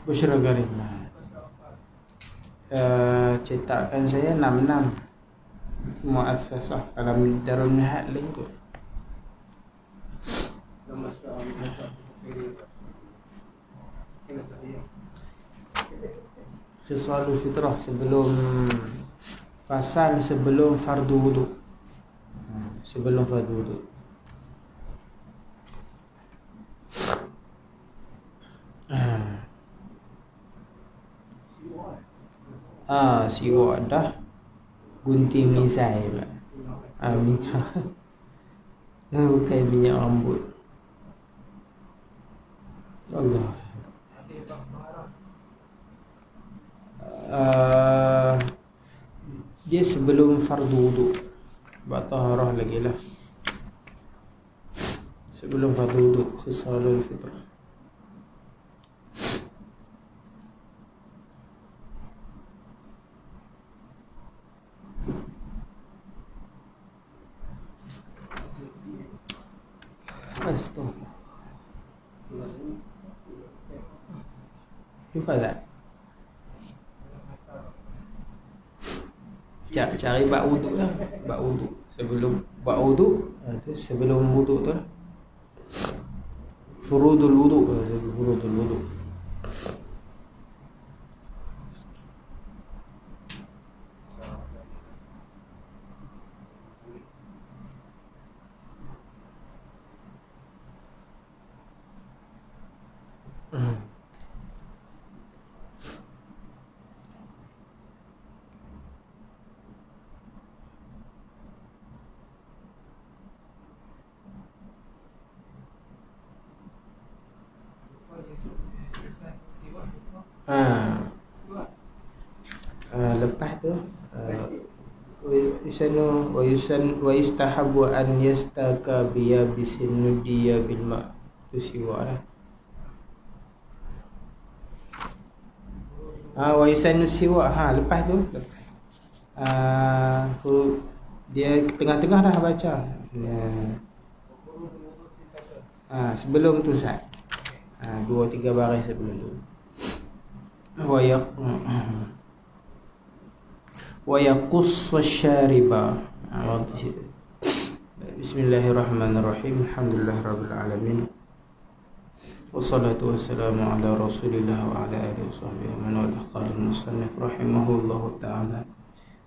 Busyra Karimah. Cetakan saya 66 Muassasah Alam Darul Nihat lain tu. Khisalul fitrah sebelum fasal sebelum fardu wudu. Sebelum fardu wudu. Siwak dah. Gunting misai pula. Minyak. Bukan minyak rambut. Allah. Dia sebelum fardu wudu. Buat taharah lagi lah. Sebelum fardu wudu. Khisalul fitrah. Jumpa tak? Cari bak wuduk lah. Bak wuduk. Sebelum bak wuduk, sebelum wuduk tu lah. Furudul wuduk. Furudul wuduk. Lepas tu wa yustahabu an yastaka biya bisinudiya bil ma. Tu siwak lah. Wa yusannu siwak. Lepas tu dia tengah-tengah dah baca. Sebelum tu Ustaz. 2-3 baris sebelum tu. Wa yaqus wasyariba. Bismillahirrahmanirrahim. Alhamdulillahirabbil alamin. Wassalatu wassalamu ala Rasulillah wa ala alihi washabbihi man wala. Qala al-musannif rahimahullahu ta'ala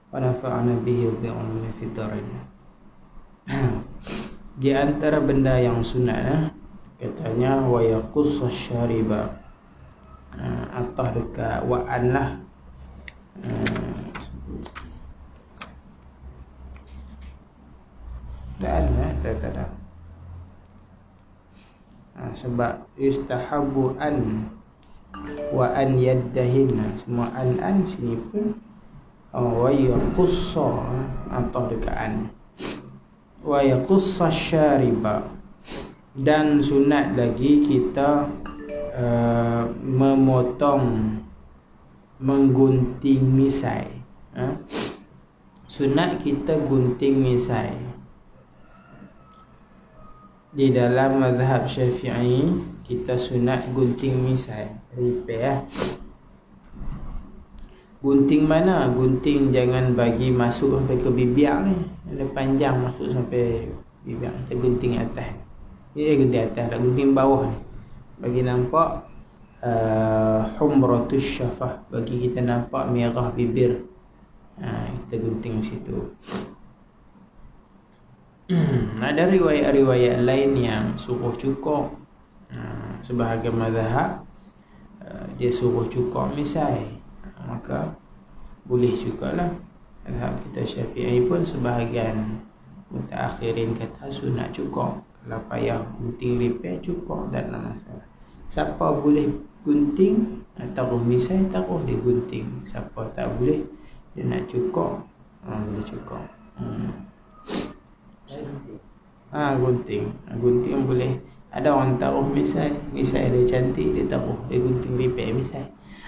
wa nafa'ana bihi wa bi'ilmihi fid dharain. Di antara benda yang sunat katanya wa yaqus wasyariba. Atah dekat wa'an lah. Tak ada. Sebab yustahabu an wa an yaddahin. Semua an sini pun wa yaqussa atah dekat an. Wa yaqussa syariba. Dan sunat lagi kita memotong, menggunting misai. Sunat kita gunting misai. Di dalam mazhab Syafi'i kita sunat gunting misai. Repair. Gunting mana? Gunting jangan bagi masuk sampai ke bibir ni. Ada panjang masuk sampai bibir. Kita gunting atas. Ini gunting atas, tak gunting bawah ni. Bagi nampak humratus syafah, bagi kita nampak merah bibir. Kita gunting situ. Ada riwayat-riwayat lain yang suruh cukur. Sebahagian mazhab dia suruh cukur misai. Maka boleh jugalah. Mazhab kita Syafi'i pun sebahagian mutaakhirin kata sunat cukur. Kalau payah gunting repair, cukur, tak ada masalah. Siapa boleh gunting, taruh misai, taruh dia gunting. Siapa tak boleh, dia nak cukur, boleh cukur. Gunting boleh. Ada orang taruh misai dia cantik, dia taruh, dia gunting repair misai.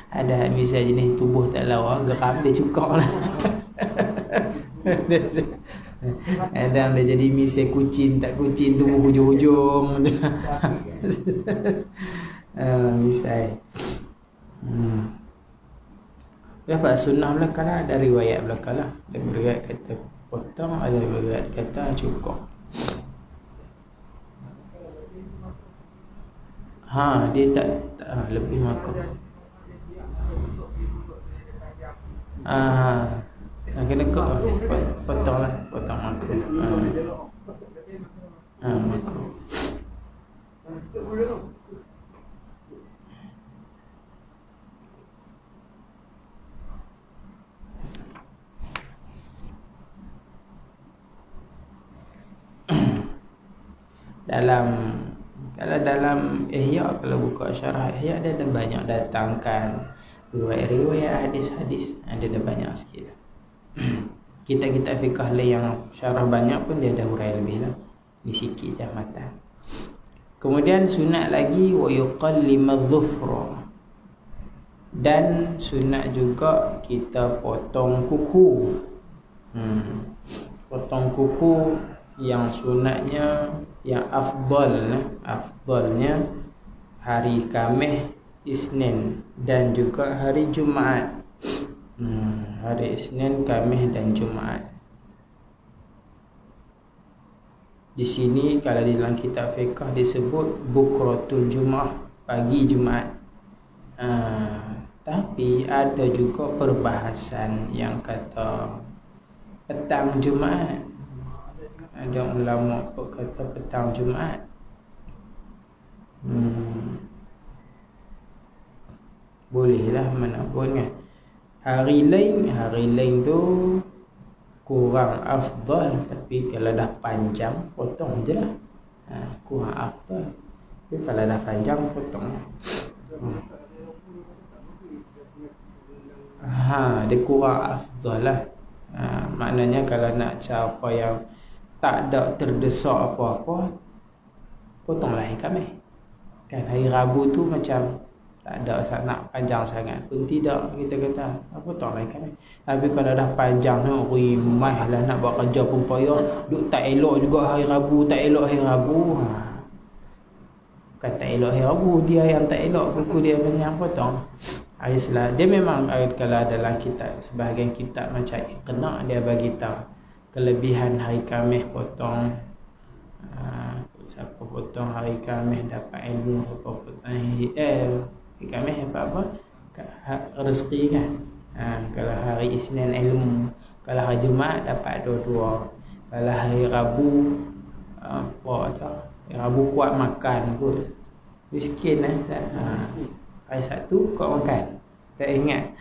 Ada misai jenis tubuh tak lawa, geram, dia cukur lah. Ada dia jadi misai kucing, tak kucing, tubuh hujung-hujung. Misai. Dapat sunnah belakang lah, ada riwayat belakang lah. Ada riwayat kata potong, ada riwayat kata cukup. Dia tak lebih makruh. Kena potong lah, potong makruh. Makruh. Kalau dalam Ihya, kalau buka syarah Ihya, dia ada banyak datangkan riwayat hadis-hadis, ada banyak sikit. Kita fiqh lain yang syarah banyak pun dia ada hurai lebih lah. Ni sikit je matan. Kemudian sunat lagi wa yuqallimadh dhufra. Dan sunat juga kita potong kuku. Potong kuku yang sunatnya, yang afdalnya hari Khamis, Isnin dan juga hari Jumaat. Hari Isnin, Khamis dan Jumaat. Di sini kalau di dalam kitab fiqh disebut bukratul Jumaah, pagi Jumaat. Tapi ada juga perbahasan yang kata petang Jumaat. Ada ulama kata petang Jumaat. Bolehlah mana pun kan. Hari lain tu kurang afdal, tapi kalau dah panjang potong je lah. Kurang afdal, tapi kalau dah panjang potong. Dia kurang afdal lah. Maknanya kalau nak siapa yang tak ada terdesak apa-apa, potonglah hari Khamis. Kan hari Rabu tu macam tak ada nak panjang sangat pun tidak, kita kata potonglah hari Khamis. Tapi kalau dah panjang tu rimah lah, nak buat kerja pun payah, duk tak elok juga hari Rabu, tak elok hari Rabu. Bukan tak elok hari Rabu, dia yang tak elok, kuku dia banyak potong. Islam dia memang kalau dalam kitab, sebahagian kitab macam Iqna, dia bagi tahu kelebihan hari Khamis potong. Siapa potong hari Khamis dapat ilmu, siapa potong hari Khamis dapat apa? Rezeki kan. Kalau hari Isnin ilmu, kalau hari Jumaat dapat dua-dua. Kalau hari Rabu hari Rabu kuat makan kot, miskin lah. Hari Sabtu kuat makan, tak ingat.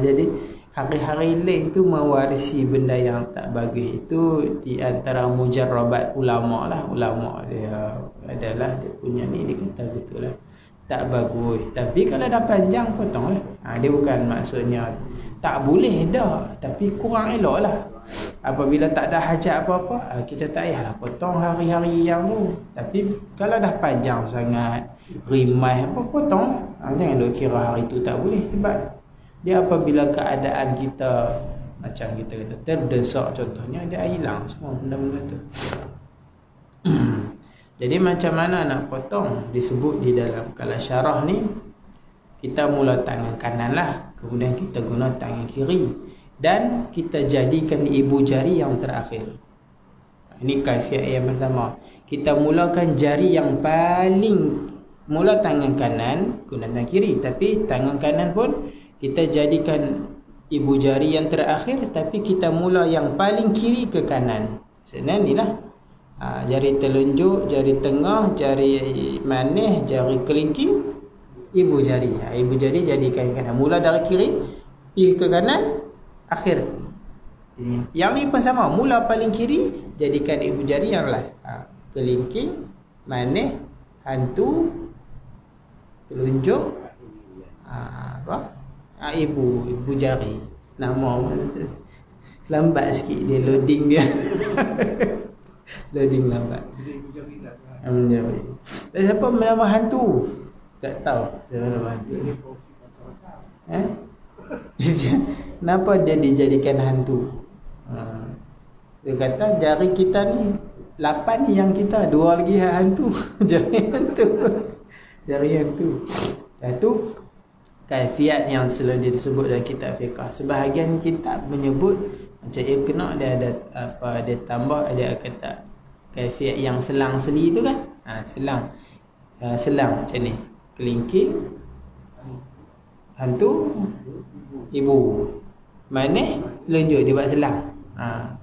Jadi hari-hari lain tu mewarisi benda yang tak bagus. Itu di antara mujarrabat ulama lah. Ulama dia adalah dia punya ni, dia kata betul lah, tak bagus. Tapi kalau dah panjang potong lah. Dia bukan maksudnya tak boleh dah, tapi kurang elok lah. Apabila tak ada hajat apa-apa, kita tak payahlah potong hari-hari yang tu. Tapi kalau dah panjang sangat, rimai apa, potong lah. Jangan duk kira hari tu tak boleh. Sebab dia apabila keadaan kita macam kita kata terdesak contohnya, dia hilang semua benda-benda tu. Jadi macam mana nak potong? Disebut di dalam kalau syarah ni, kita mula tangan kanan lah, kemudian kita guna tangan kiri, dan kita jadikan ibu jari yang terakhir. Ini kaifiat yang pertama. Kita mulakan jari yang paling, mula tangan kanan guna tangan kiri, tapi tangan kanan pun kita jadikan ibu jari yang terakhir, tapi kita mula yang paling kiri ke kanan. Sebenarnya ni lah. Jari telunjuk, jari tengah, jari manis, jari kelingking, ibu jari. Ibu jari jadikan kanan. Mula dari kiri pergi ke kanan, akhir. Yang ni pun sama. Mula paling kiri, jadikan ibu jari yang last. Kelingking, manis, hantu, telunjuk, ibu jari. Nama lambat sikit dia loading dia. Loading lambat. Menjari. Siapa nama hantu? Tak tahu siapa nama hantu. Kenapa dia dijadikan hantu? Dia kata jari kita ni 8 ni yang kita, 2 lagi hantu. Jari hantu. Jari hantu. Lepas tu kaifiat yang selalu disebut dalam kitab fiqh. Sebahagian kitab menyebut macam Iqna dia ada apa, dia tambah ada kata kaifiat yang selang-seli tu kan. Selang macam ni. Kelingking, hantu, ibu. Mana telunjuk dia buat selang.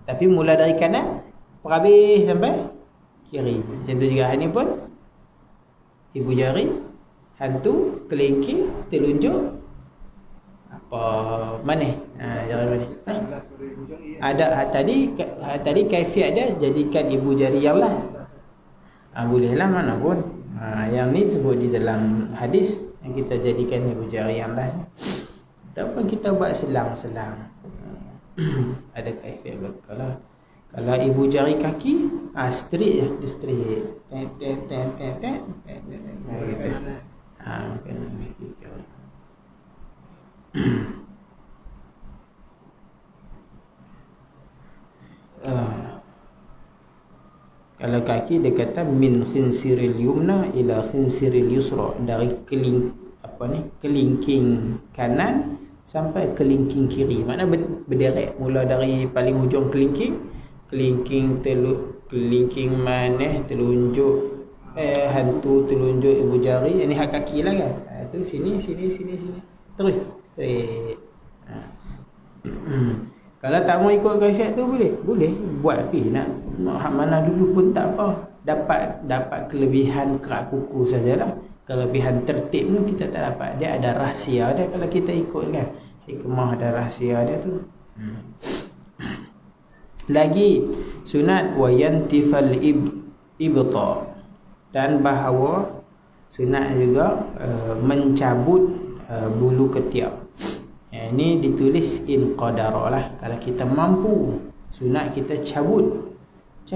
Tapi mula dari kanan perhabis sampai kiri. Macam tu juga ni pun ibu jari, hantu, kelingking, telunjuk, apa mana? Jari mana? Ada tadi kaifiat dia jadikan ibu jari yang last. Bolehlah mana pun. Yang ni sebut di dalam hadis yang kita jadikan ibu jari yang last. Ataupun kita buat selang-selang. Ada kaifiat berkala. Kalau ibu jari kaki, straight je, dia straight. Tet. Gitu. Kalau kaki dia kata min khinsiril yumna ila khinsiril yusra, dari kelingking kanan sampai kelingking kiri. Makna berderet mula dari paling hujung kelingking maneh, telunjuk hantu, telunjuk ibu jari, ini hak kaki lah kan. Tu sini terus straight. Kalau tak mau ikut kaifiat tu boleh buat pi nak hak mana dulu pun tak apa. Dapat kelebihan kerak kuku sajalah. Kelebihan tertib tu kita tak dapat. Dia ada rahsia dia kalau kita ikut kan. Hikmah ada rahsia dia tu. Lagi sunat wa yantifal ibta, dan bahawa sunat juga mencabut bulu ketiak. Ini ditulis in qadara lah. Kalau kita mampu, sunat kita cabut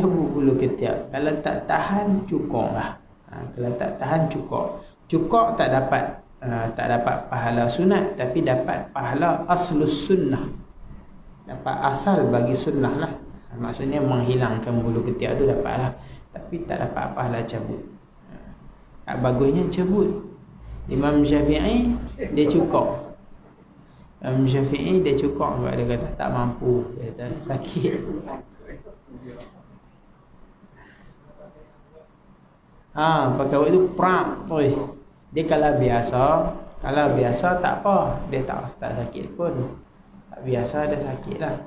bulu ketiak. Kalau tak tahan, cukok lah. Kalau tak tahan, cukok tak dapat pahala sunat, tapi dapat pahala aslus sunnah. Dapat asal bagi sunnah lah. Maksudnya menghilangkan bulu ketiak tu dapat lah, tapi tak dapat pahala cabut. Bagusnya cabut. Imam Syafi'i dia cukok. Sebab dia kata tak mampu, dia kata sakit. Pakai waktu tu pram. Dia kalau biasa tak apa, dia tak sakit pun. Tak biasa dia sakit lah.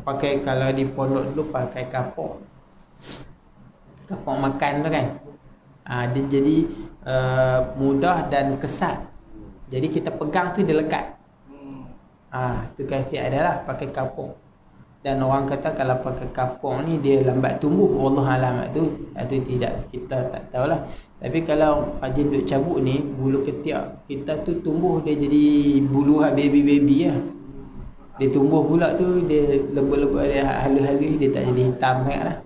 Pakai kalau di pondok dulu pakai kapok makan tu kan. Dia jadi mudah dan kesat. Jadi kita pegang tu dia lekat. Tu kaifiat dia lah pakai kapok. Dan orang kata kalau pakai kapok ni dia lambat tumbuh. Wallahualam tu tidak, kita tak tahulah. Tapi kalau rajin duk cabut ni, bulu ketiak kita tu tumbuh, dia jadi bulu baby lah. Dia tumbuh pula tu, dia lembut-lembut, dia halus-halus, dia tak jadi hitam sangat lah.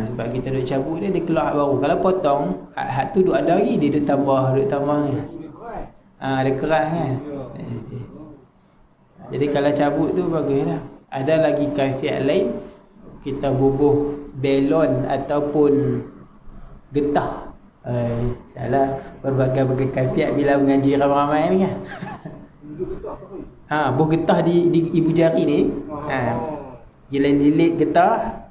Sebab kita duk cabut dia keluar baru. Kalau potong, hak tu duk ada lagi, dia duk tambah dia keras kan. Jadi kalau cabut tu baguslah. Ada lagi kaifiat lain, kita bubuh belon ataupun getah. Salah, berbagai kaifiat bila mengaji ramai-ramai ni kan. Buh getah di ibu jari ni. Lilit getah.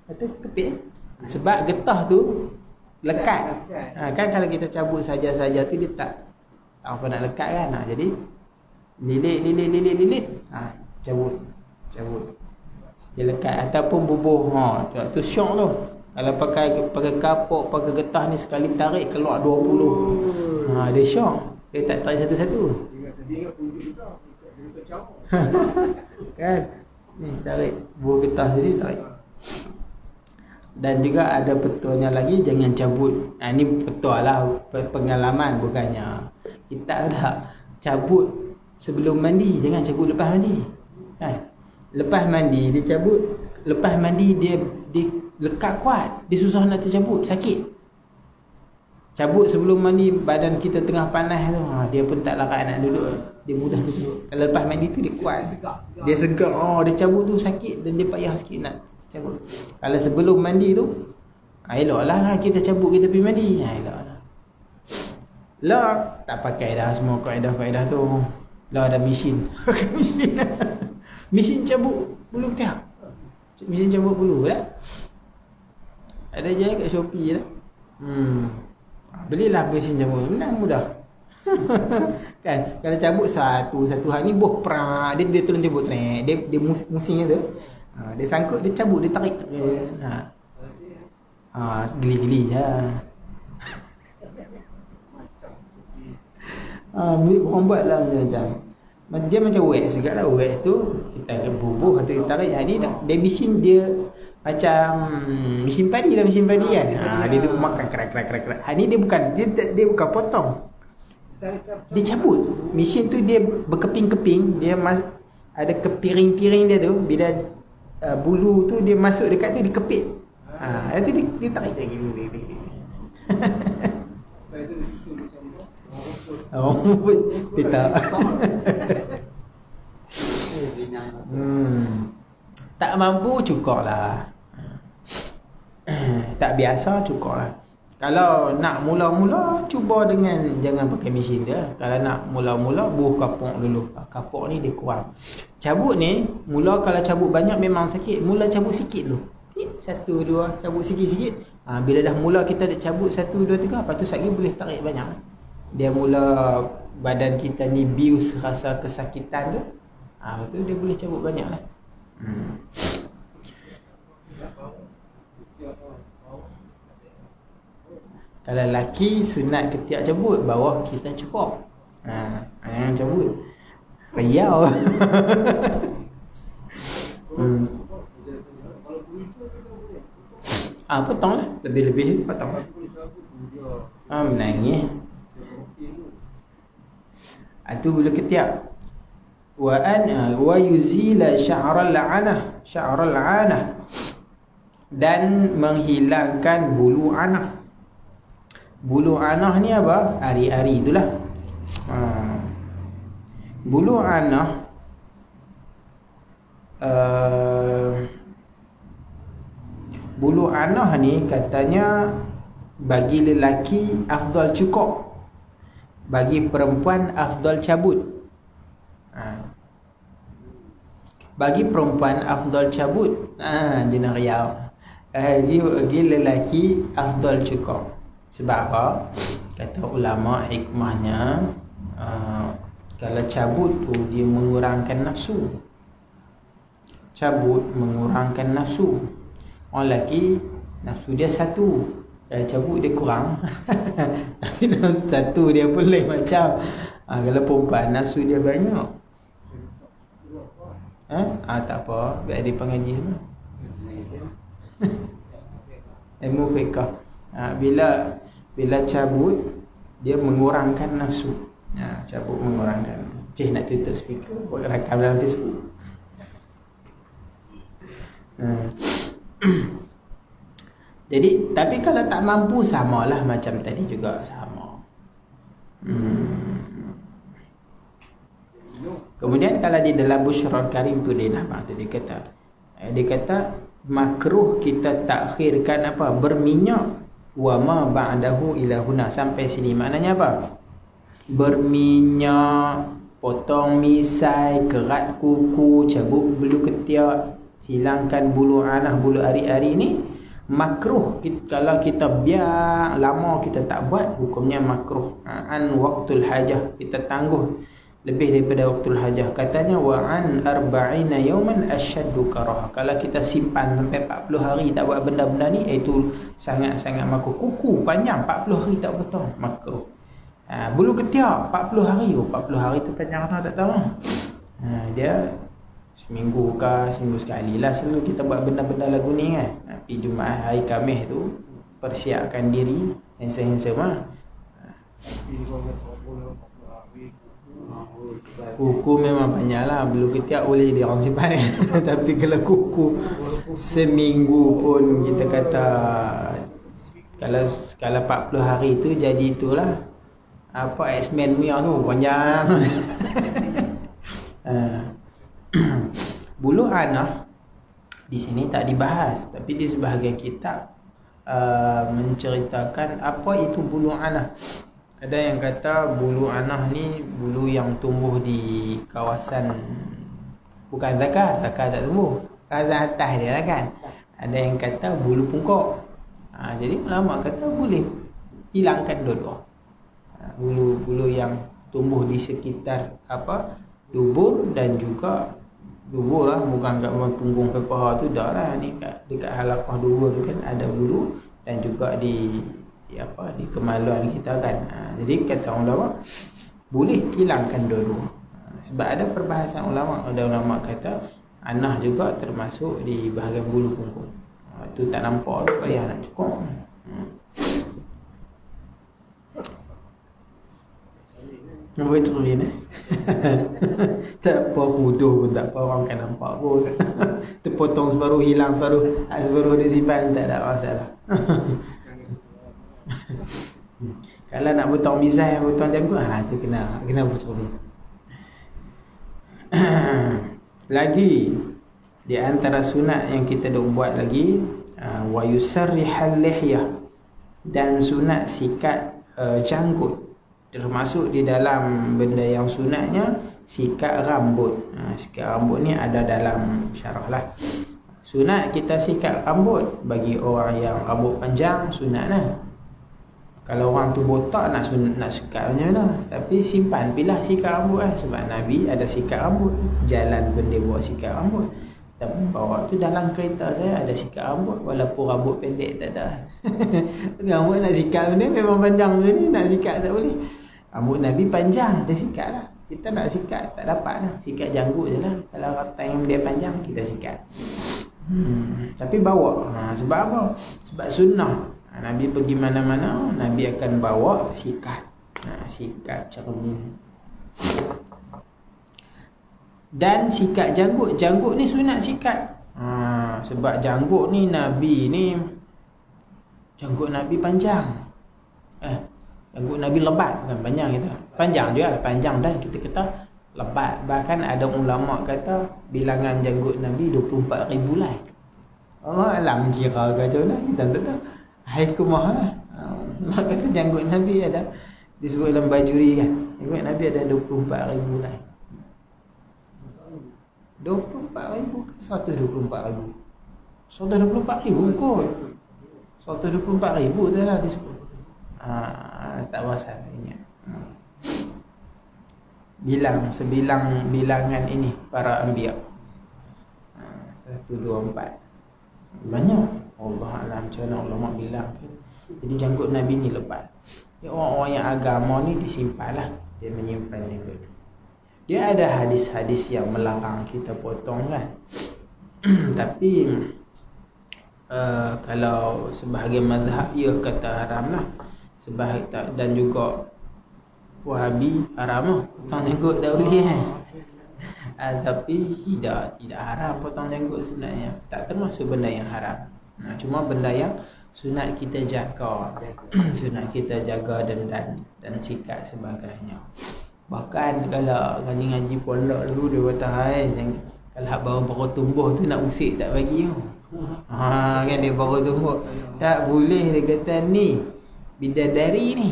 Itu kepit. Sebab getah tu lekat. Kan kalau kita cabut saja-saja tu dia tak apa nak lekat kan. Jadi lilit. Cabut. Dia lekat ataupun bubuh. Tu syok tu. Kalau pakai kapok, pakai getah ni sekali tarik keluar 20. Dia syok. Dia tak tarik satu-satu. Dia ingat tunjuk kita. Dia cabut. Kan? Ni tarik buah getah sini tarik. Dan juga ada petulnya lagi, jangan cabut. Ni betul lah pengalaman bukannya. Kita ada cabut sebelum mandi, jangan cabut lepas mandi. Lepas mandi dia cabut, lepas mandi dia lekat kuat, dia susah nak tercabut, sakit. Cabut sebelum mandi, badan kita tengah panas tu, dia pun tak larat nak duduk, dia mudah tercabut. Kalau lepas mandi tu dia kuat, dia segar, dia cabut tu sakit dan dia payah sikit nak cabut. Kalau sebelum mandi tu, eloklah kita cabut, kita pergi mandi, eloklah. Lah tak pakai dah semua kaedah-kaedah tu. Lah ada mesin. Mesin. Mesin cabut bulu ketiak. Mesin cabut bulu lah. Ada je kat Shopee lah. Belilah mesin cabut. Menang mudah. Kan kalau cabut satu hari ni boh prak dia tolong cabut trek. Dia musing tu. Dia sangkut, dia cabut, dia tarik. Geli-geli je. Berombat lah macam dia macam wax juga lah. Wax tu kita bubuh atau kita tarik. Ni dah dia mesin dia macam mesin padi lah, mesin padi kan. Dia tu makan kerak. Ni dia bukan potong. Dia cabut. Mesin tu dia berkeping-keping, dia ada kepiring-piring dia tu. Bila bulu tu dia masuk dekat tu, dia kepit. Nanti dia tarik lagi. Pita. Tak mampu cukup lah. Tak biasa cukup lah. Kalau nak mula-mula, cuba dengan jangan pakai mesin je. Kalau nak mula-mula, buh kapuk dulu. Kapuk ni dia kurang. Cabut ni, mula kalau cabut banyak memang sakit. Mula cabut sikit dulu. 1, 2, cabut sikit-sikit. Bila dah mula kita dah cabut 1, 2, 3, lepas tu sekali boleh tarik banyak. Dia mula badan kita ni bius rasa kesakitan tu. Lepas tu dia boleh cabut banyak lah. Kalau lelaki sunat ketiak cabut, bawah kita cukup. Jangan cabut. Riau. Potong lah. Lebih-lebih potong. Menangis. Itu bulu ketiak. Wa yuzila sya'ral 'anah dan menghilangkan bulu anah. Bulu anah ni apa? Ari-ari itulah. Bulu anah bulu anah ni katanya bagi lelaki afdal cukup, bagi perempuan afdal cabut. Bagi perempuan afdal cabut. Jenah riau. Bagi lelaki afdal cukup. Sebab apa? Kata ulama hikmahnya, kalau cabut tu dia mengurangkan nafsu. Cabut mengurangkan nafsu. Orang lelaki nafsu dia 1, kalau cabut dia kurang. Tapi nafsu 1 dia boleh macam. Kalau perempuan nafsu dia banyak. Tak apa, biar dia pengaji semua. Ilmu fiqah. Bila cabut dia mengurangkan nafsu. Cabut mengurangkan. Nak tutup speaker, buat rakam dalam Facebook. Jadi, tapi kalau tak mampu, samalah macam tadi juga, sama. Kemudian kalau di dalam Bushrul Karim tu dia kata makruh kita takhirkan apa? Berminyak wa ma ba'dahu ila huna, sampai sini. Maknanya apa? Berminyak, potong misai, kerat kuku, cabut bulu ketiak, hilangkan bulu anah, bulu ari-ari ni makruh. Kalau kita biar lama kita tak buat, hukumnya makruh. Waktul hajah, kita tangguh lebih daripada waktul hajah. Katanya wa an 40 yawman asyaddu karah. Kalau kita simpan sampai 40 hari tak buat benda-benda ni, itu sangat-sangat makruh. Kuku panjang 40 hari tak potong, makruh. Bulu ketiak 40 hari. 40 hari tu panjang mana tak tahu. Dia seminggu ke seminggu sekali lah selalu kita buat benda-benda lagu ni kan. Tapi Jumaat hari Khamis tu persiapkan diri handsome-handsome lah. Kuku memang banyak lah. Bulu ketiak boleh dia orang simpan tapi kalau kuku seminggu pun kita kata, kalau 40 hari tu jadi itulah apa, X-Men punya tu panjang. Bulu anah di sini tak dibahas, tapi di sebahagian kitab menceritakan apa itu bulu anah. Ada yang kata bulu anah ni bulu yang tumbuh di kawasan, bukan zakar tak tumbuh, kawasan atas dia lah kan. Ada yang kata bulu pungkok. Jadi ulama kata boleh hilangkan dua-dua. Bulu-bulu yang tumbuh di sekitar dubur dan juga dubur lah, bukan kat punggung ke paha tu dah lah. Ni dekat halaqah dubur tu kan ada bulu, dan juga di kemaluan kita kan. Jadi kata ulama boleh hilangkan dua-dua. Sebab ada perbahasan ulama. Ada ulama kata anah juga termasuk di bahagian bulu punggung. Tu tak nampak tu payah nak cukur. Betul ni. Tak apa bodoh pun tak apa, orang kan nampak pun. Terpotong separuh, hilang separuh, separuh dia simpan, tak ada masalah. Kalau nak potong misai, potong janggut, tu kena potong ni. Lagi di antara sunat yang kita dok buat lagi, wa yusarrihal lihyah, dan sunat sikat janggut. Termasuk di dalam benda yang sunatnya sikat rambut. Sikat rambut ni ada dalam syarah lah. Sunat kita sikat rambut bagi orang yang rambut panjang, sunat lah. Kalau orang tu botak nak sikat macam mana? Tapi simpan pilah sikat rambut lah. Sebab Nabi ada sikat rambut, jalan pun dia buat sikat rambut. Tapi bawa tu dalam kereta saya ada sikat rambut, walaupun rambut pendek tak ada. Rambut nak sikat benda memang panjang macam ni, nak sikat tak boleh. Rambut Nabi panjang, dia sikat lah. Kita nak sikat tak dapat lah, sikat janggut je lah. Kalau time dia panjang kita sikat. Tapi bawa. Sebab apa? Sebab sunnah. Nabi pergi mana-mana, Nabi akan bawa sikat. Sikat cermin. Dan sikat janggut. Janggut ni sunat sikat. Sebab janggut ni Nabi ni, janggut Nabi panjang. Janggut Nabi lebat, bukan panjang kita. Panjang juga, panjang dan kita kata lebat. Bahkan ada ulama kata bilangan janggut Nabi 24,000 lah. Allah alam kira ke macam mana, kita tak tahu. Haikumah Allah kata janggut Nabi ada, disebut dalam Bajuri kan, janggut Nabi ada 24,000 lah. 24,000 ke 124,000? 124,000 kot. 124,000 tu lah disebut. Tak pasal tak ingat. Sebilang bilangan ini para anbiya. 1, 2, 4. Banyak. Allah alam macam mana ulama bilang kan. Jadi janggut Nabi ni lebat. Orang-orang yang agama ni disimpanlah. Dia menyimpan janggut. Dia ada hadis-hadis yang melarang kita potong kan. Tapi kalau sebahagian mazhab ia kata haram lah. Dan juga Wahabi haram lah. Potong janggut tak boleh kan. Tapi tidak haram potong janggut sebenarnya. Tak termasuk benda yang haram. Cuma benda yang sunat kita jaga. Sunat kita jaga dan sikat sebagainya. Bahkan kalau ngaji-ngaji pondok dulu dia kata kalau baru tumbuh tu nak usik tak bagi kan dia baru tumbuh. Tak boleh dia kata ni bidadari ni,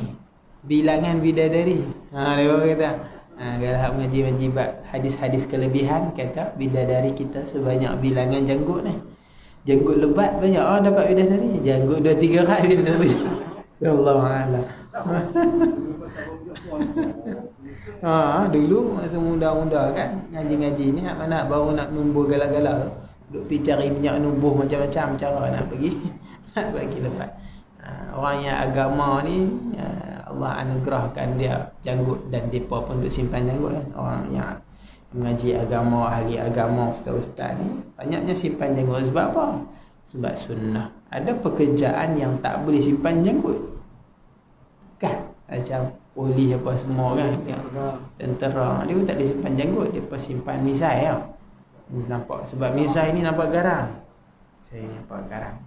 bilangan bidadari. Dia baru kata kalau mengaji hadis-hadis kelebihan, kata bidadari kita sebanyak bilangan janggut ni. Janggut lebat banyak orang dapat bidadari, janggut 2-3 rat bidadari. Allahuakbar. Dulu masa muda-muda kan ngaji-ngaji ni, mana baru nak nubuh galak-galak, duk pergi cari minyak nubuh macam-macam cara nak pergi nak bagi lebat. Orang yang agama ni Allah anugerahkan dia janggut, dan depa pun duk simpan janggut kan. Orang yang mengaji agama, ahli agama, ustaz-ustaz ni banyaknya simpan janggut. Sebab apa? Sebab sunnah. Ada pekerjaan yang tak boleh simpan janggut kan, macam polis apa semua kan, tentera dia pun tak boleh simpan janggut, dia pun simpan misai tau. Nampak, sebab misai ni nampak garang. Saya nampak garang.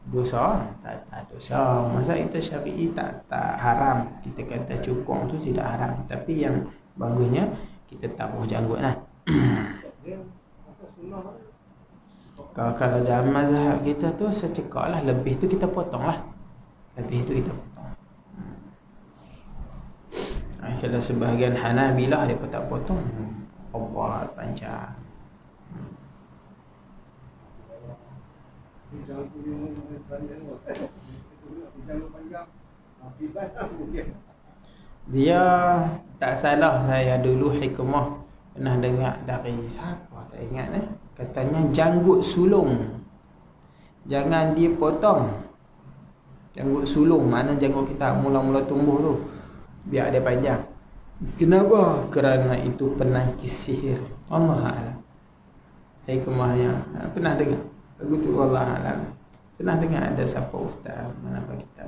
Dosa? Tak dosa. Masa kita Syafi'i tak haram. Kita kata cukong tu tidak haram. Tapi yang bagusnya kita tabuh janggut lah. Kalau dalam mazhab kita tu secekak lah, lebih tu kita potong lah. Lebih tu kita potong. Kalau sebahagian Hanabilah dia tak potong, obat panjang. Dia tak salah, saya dulu hikmah pernah dengar dari siapa tak ingat katanya janggut sulung jangan dipotong. Janggut sulung mana janggut kita mula-mula tumbuh tu, biar dia panjang. Kenapa? Kerana itu penangkis sihir. Allah Alam. Hikmahnya pernah dengar. Lagu tu Allah Alam. Pernah dengar ada siapa ustaz mana apa kita,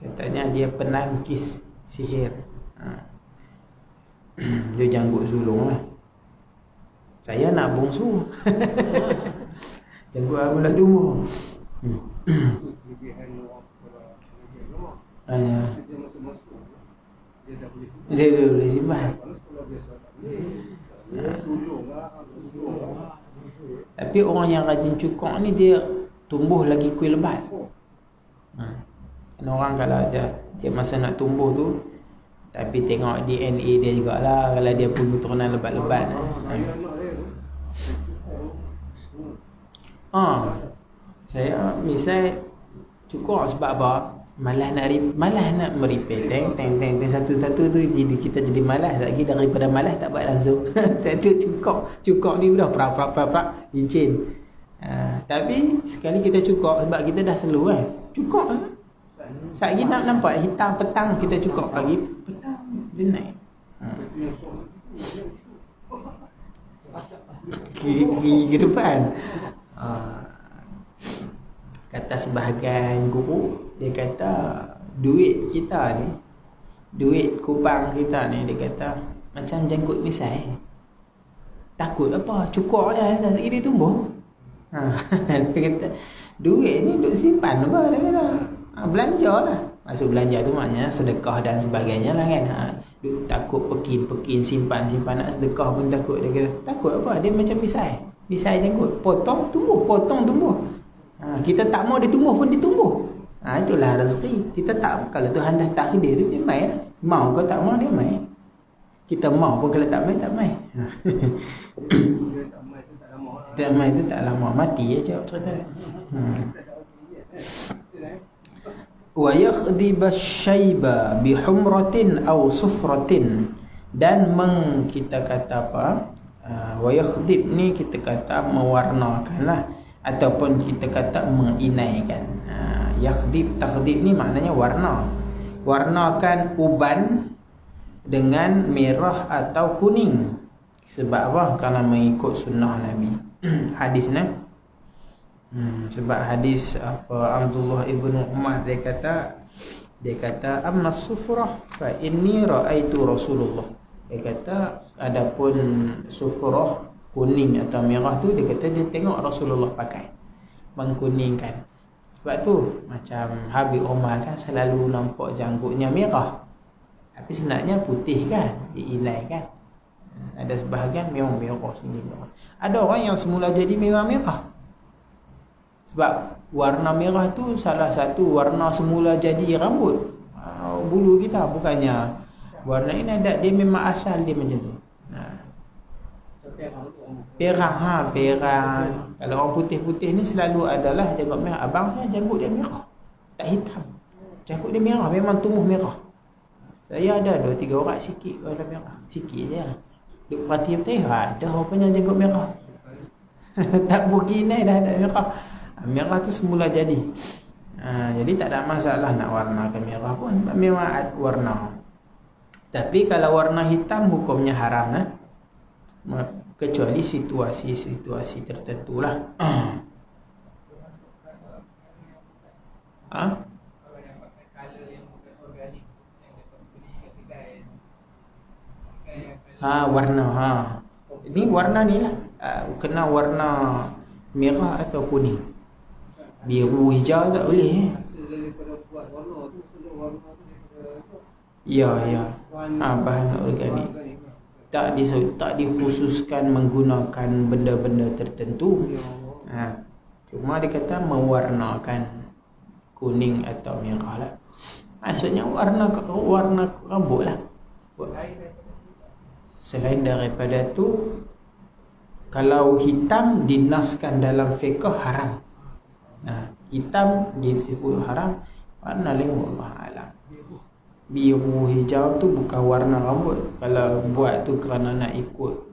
katanya dia penangkis sihir. Dia janggut sulung lah. Saya nak bongsu. Janggut aku dah tumbuh. Dia boleh simpan. Tapi orang yang rajin cukur ni dia tumbuh lagi kuil lebat. Orang kalau ada dia masa nak tumbuh tu, tapi tengok DNA dia jugalah, kalau dia punya turunan lebat-lebat. Saya misal cukur sebab apa? Malas nak meripel teng satu-satu tu, jadi kita jadi malas lagi daripada malas tak buat langsung. Satu cukur ni dah pra lincin. Tapi sekali kita cukur sebab kita dah selalu kan. Cukur sekali nak nampak hitam petang kita cukur pagi petang dia naik. Ke depan. Kata sebahagian guru, dia kata duit kita ni, duit kupang kita ni, dia kata macam janggut misai. Takut apa? Cukur je dia tumbuh. Dia kata duit ni duk simpan apa, dia kata. Belanja lah. Maksud belanja tu maknanya sedekah dan sebagainya lah kan. Duk takut pekin simpan nak sedekah pun takut. Dia kata takut apa? Dia macam misai janggut, potong tumbuh. Kita tak mau dia tumbuh pun dia tumbuh. Itulah rezeki. Kita tak, kalau Tuhan dah takdir dia mai lah. Mau kau tak mau dia mai. Kita mau pun kalau tak mai tak mai. Tak mai tu tak lama mati je jawab cerita. Wa yakhdib asy-syaiba bi humratin aw sufratin, dan kita kata apa? Wa yakhdib ni kita kata mewarnakanlah, ataupun kita kata menginaikan. Takhdib ni maknanya warnakan uban dengan merah atau kuning. Sebab apa? Kerana mengikut sunnah Nabi. Hadis ni sebab hadis apa, Abdullah ibn Umar dia kata amma sufrah fa inni raaitu Rasulullah. Dia kata adapun sufrah kuning atau merah tu, dia kata dia tengok Rasulullah pakai mengkuningkan. Sebab tu macam Habib Omar kan selalu nampak janggutnya merah, tapi sebenarnya putih kan, diilai kan. Ada sebahagian memang merah sini merah. Ada orang yang semula jadi memang merah, sebab warna merah tu salah satu warna semula jadi rambut, bulu kita. Bukannya warna ini ada, dia memang asal dia macam tu. Perang. Kalau orang putih-putih ni selalu adalah janggut merah. Abang saya janggut dia merah, tak hitam. Janggut dia merah, memang tumbuh merah. Saya ada 2-3 orang sikit warna merah, sikit je. Duk perhati betul, ada rupanya janggut merah. Tak berkinai dah ada merah. Merah tu semula jadi. Jadi tak ada masalah nak warnakan merah pun, memang ada warna. Tapi kalau warna hitam hukumnya haram kecuali situasi tertentu lah. Warna. Ini warna ni lah. Kena warna merah atau kuning. Biru hijau tak boleh. Ya. Bahan organik. Tak dikhususkan menggunakan benda-benda tertentu. Cuma dia kata mewarnakan kuning atau merah lah. Maksudnya warna rambut lah. Selain daripada tu, kalau hitam dinaskan dalam fiqh haram. Hitam disebut haram, warna lain wallah alam. Biru hijau tu bukan warna rambut. Kalau buat tu kerana nak ikut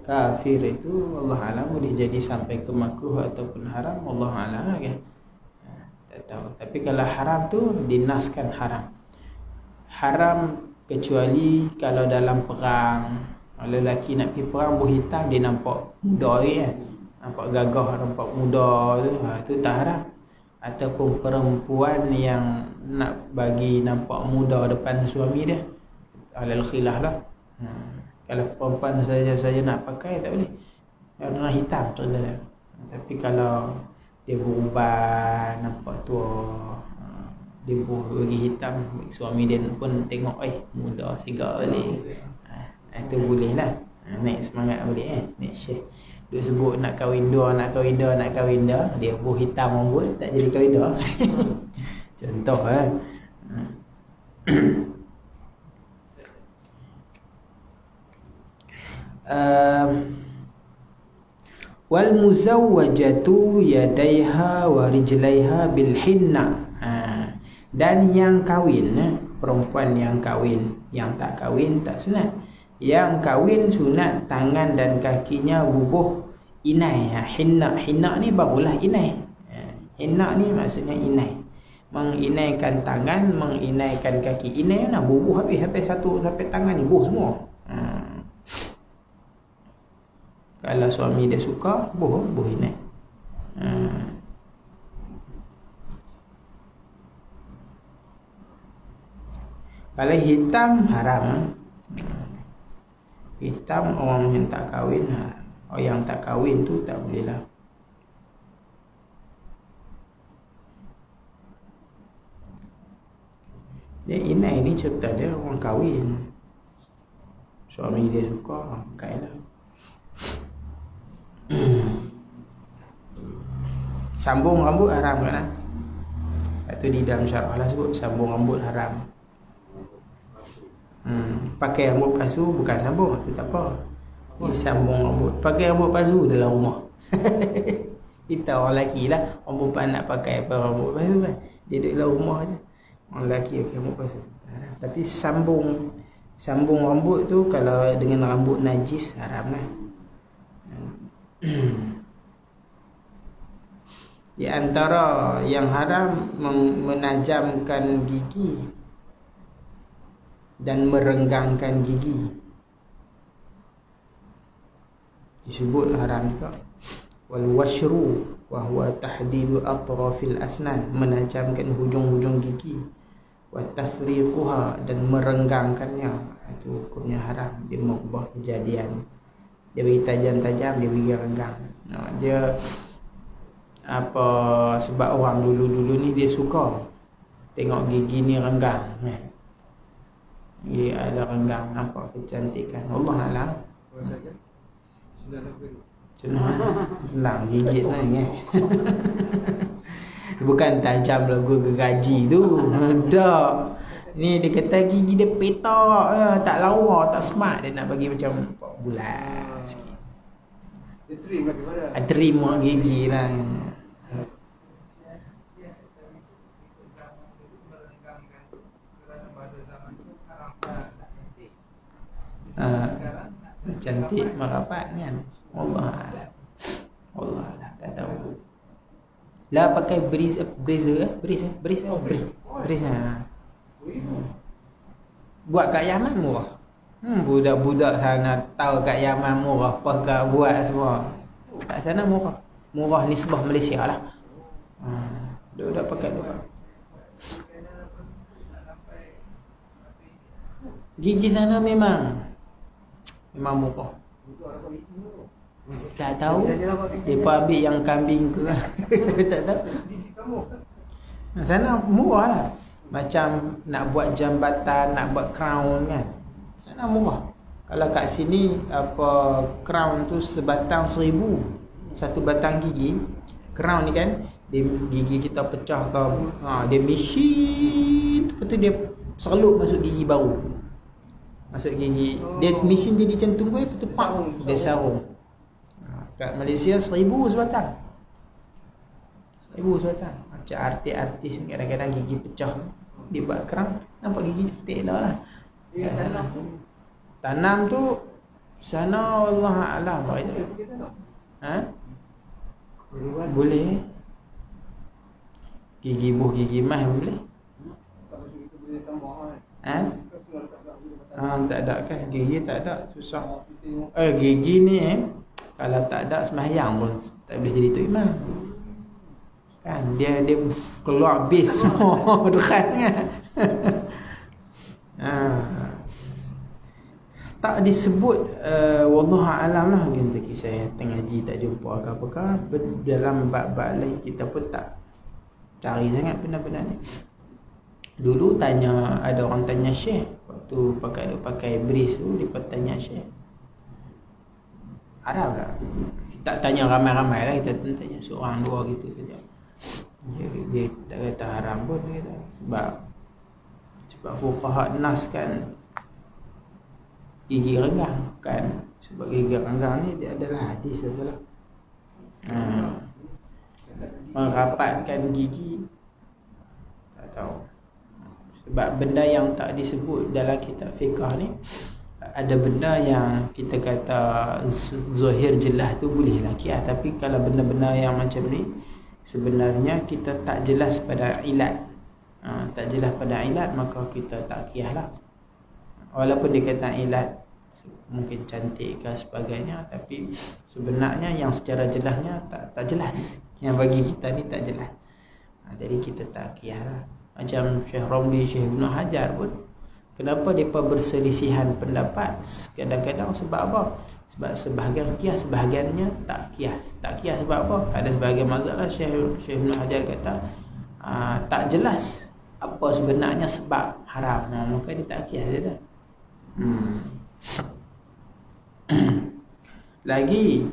kafir itu, Allah alam, boleh jadi sampai ke makruh ataupun haram, Allah alam kan. Tak tahu. Tapi kalau haram tu dinaskan haram. Haram kecuali kalau dalam perang. Kalau lelaki nak pergi perang berhitam, dia nampak muda kan, nampak gagah, nampak muda tu, tu tak haram. Ataupun perempuan yang nak bagi nampak muda depan suami dia, alal khilaf lah. Kalau perempuan saja nak pakai tak boleh, warna hitam contohnya. Tapi kalau dia berubah, nampak tua, dia bagi hitam, suami dia pun tengok, muda sigar balik, itu boleh lah. Naik semangat boleh naik syekh. Duk sebut nak kahwin dah, dia buh hitam rambut, tak jadi kahwin dah. Contoh lah. Wal muzawwajatu yadaiha wa rijlaiha bil hinna. Dan yang kahwin, perempuan yang kahwin, yang tak kahwin tak sunat. Yang kahwin sunat tangan dan kakinya bubuh inai. Hinna ni barulah inai. Hinna ni maksudnya inai, menginaikan tangan, menginaikan kaki. Inai nak bubuh habis satu sampai tangan ni bubuh semua. Kalau suami dia suka, buh inai. Kalau hitam haram. Hitam orang yang tak kahwin, orang yang tak kahwin tu tak boleh lah. Dia inai ni cerita dia orang kahwin, suami dia suka, pakailah. Sambung rambut haram kan? Itu di dalam syarah lah sebut sambung rambut haram. Pakai rambut palsu bukan sambung, tu tak apa. Sambung rambut. Pakai rambut palsu dalam rumah. Kita orang lelaki lah, orang perempuan nak pakai apa rambut palsu kan, dia duduk dalam rumah je. Orang lelaki pakai rambut palsu. Tapi sambung rambut tu kalau dengan rambut najis haram kan. Di antara yang haram menajamkan gigi dan merenggangkan gigi, disebut haram juga. Wal washru wa huwa tahdidu atrafil asnan, menajamkan hujung-hujung gigi. Wa tafriquha, dan merenggangkannya, itu hukumnya haram. Dia mengubah kejadian, dia bagi tajam-tajam, dia bagi renggang. Dia apa, sebab orang dulu-dulu ni dia suka tengok gigi ni renggang kan. Dia ada renggang, nampak kecantikan. Allah alam. Senang gigit lah kan. Bukan tajam lagu gergaji tu. Tak. Ni dia kata gigi dia petak, tak lawa, tak smart. Dia nak bagi macam bulat sikit. Dia trim gigi lah. Cantik merapat kan. Allah alam. Tak tahu. Lah pakai brace. Buat kat Yaman murah. Budak-budak sana tahu kat Yaman murah, pakai buat semua. Kat sana murah. Murah nisbah Malaysia lah. Dah pakai dua. Gigi sana memang murah. Tak tahu depa ambil yang kambing ke. Tak tahu. Sana murah lah. Macam nak buat jambatan, nak buat crown kan, sana murah. Kalau kat sini apa, crown tu sebatang 1,000. Satu batang gigi crown ni kan, dia gigi kita pecah ke, dia mesin, lepas tu dia serlup masuk gigi baru. Masuk gigi. Dia mesin jadi macam tunggui, tepak dia sarung. Kat Malaysia 1,000 sebatang. 1,000 sebatang. Macam artis-artis kadang-kadang gigi pecah, dia buat kerang, nampak gigi cantik lah. Tanam tu sana Allah Alam. Boleh. Gigi buh gigi mah boleh. Tak ada kan, gigi tak ada, susah. Gigi ni kalau tak ada sembahyang pun tak boleh jadi tok imam. Kan dia keluar bis semua dekatnya. Tak disebut wallahu alam lah, kita kisah tengah haji tak jumpa ke apa-apa. Dalam bab-bab lain kita pun tak cari sangat benda-benda ni. Dulu ada orang tanya Syekh waktu pakai bris tu, dia tanya Syekh, haram tak? Tak tanya ramai-ramai lah, kita tanya seorang dua gitu saja. Dia tak kata haram pun, dia kata sebab fuqaha nas kan gigi renggang kan, sebab gigi renggang ni dia adalah hadis sajalah. Merapatkan gigi tak tahu, sebab benda yang tak disebut dalam kitab fiqh ni, ada benda yang kita kata zahir jelas tu bolehlah qiyas, tapi kalau benda-benda yang macam ni sebenarnya kita tak jelas pada ilat. Tak jelas pada ilat, maka kita tak qiyas lah. Walaupun dia kata ilat mungkin cantik ke sebagainya, tapi sebenarnya yang secara jelasnya tak jelas. Yang bagi kita ni tak jelas. Jadi kita tak qiyas lah. Macam Syekh Romli, Syekh Ibn Hajar pun, kenapa mereka berselisihan pendapat? Kadang-kadang sebab apa? Sebab sebahagian qiyas, sebahagiannya tak qiyas. Tak qiyas sebab apa? Ada sebahagian masalah Syekh Ibn Hajar kata tak jelas apa sebenarnya sebab haram, maka dia tak qiyas dia dah. Lagi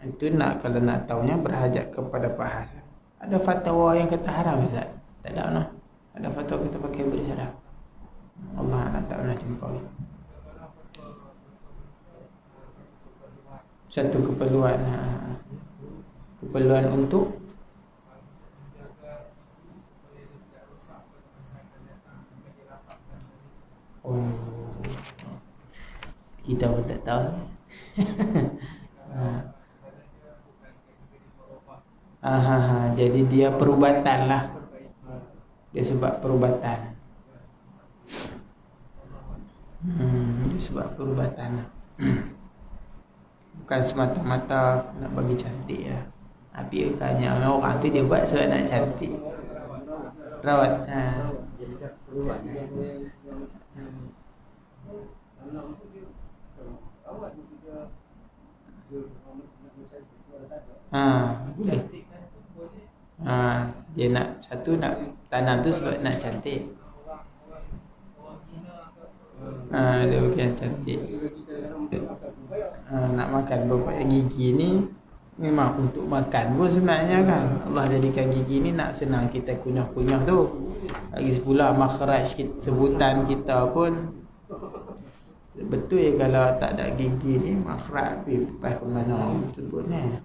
itu kalau nak tahunya berhajat kepada bahasa. Ada fatwa yang kata haram Ustaz? Tak ada noh. Ada fatwa kata pakai bris ada. Allah tak pernah jumpa. Satu keperluan untuk kita pun tak tahu. Jadi dia perubatan lah. Dia sebab perubatan. Dia sebab perubatan. Bukan semata-mata nak bagi cantik lah. Tapi hanya orang tu dia buat sebab nak cantik. Rawat. Boleh. Dia nak satu nak tanam tu sebab nak cantik. Dia bukan cantik. Nak makan beberapa gigi ni memang untuk makan pun sebenarnya kan. Allah jadikan gigi ni nak senang kita kunyah-kunyah tu. Lagi pula makhraj sebutan kita pun betul ya, kalau tak ada gigi ni makhraj lepas ke mana sebutnya.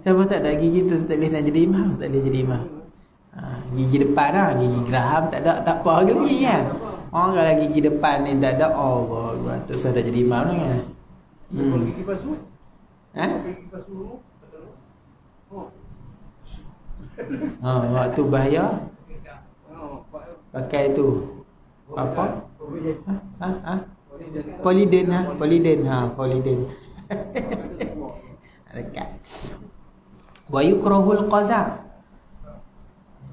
Siapa tak ada gigi tu tak boleh nak jadi imam, tak boleh jadi imam. Gigi depan lah, gigi geraham tak ada, tak apa ke gigi kan. Orang kalau gigi depan ni tak ada, tu saya dah jadi imam lah kan. Gigi palsu? Gigi palsu waktu bahaya pakai tu apa? Poliden. Dekat. Wa yukrahul qaza'.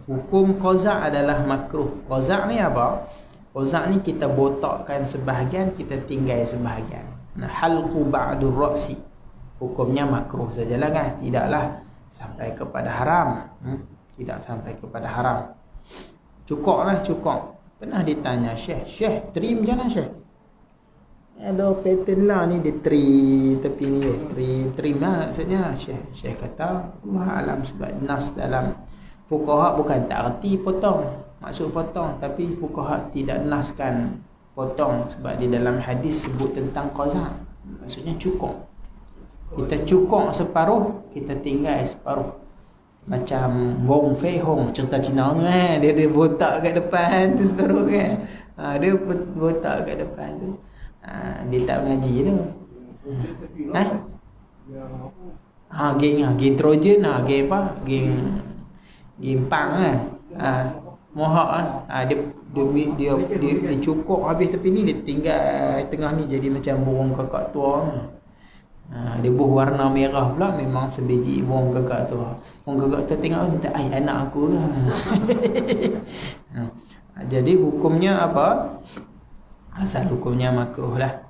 Hukum qaza' adalah makruh. Qaza' ni apa? Qaza' ni kita botakkan sebahagian, kita tinggal sebahagian. Halqu ba'dur ra'si. Hukumnya makruh sajalah kan, tidaklah sampai kepada haram. Tidak sampai kepada haram. Cukup. Pernah ditanya Syekh, trim macam mana Syekh? Ada pattern lah ni, dia tepi ni trim lah maksudnya. Syekh kata Allah alam, sebab nas dalam fuqaha bukan tak erti potong, maksud potong, tapi fuqaha tidak naskan potong sebab di dalam hadis sebut tentang qaza, maksudnya cukur. Kita cukur separuh, kita tinggal separuh. Macam Wong Fei Hong cerita Cina kan, dia botak kat depan tu separuh kan. Dia botak kat depan tu. Dia tak mengaji tu. Geng Trojan, geng apa? Geng Pang kan. Mohak dia cukup habis tepi ni, dia tinggal tengah ni jadi macam burung kakak tua. Dia berwarna merah pula, memang sebiji burung kakak tua. Burung kakak tua tengok ni tak, anak aku lah. Jadi hukumnya apa? Asal hukumnya makruh lah.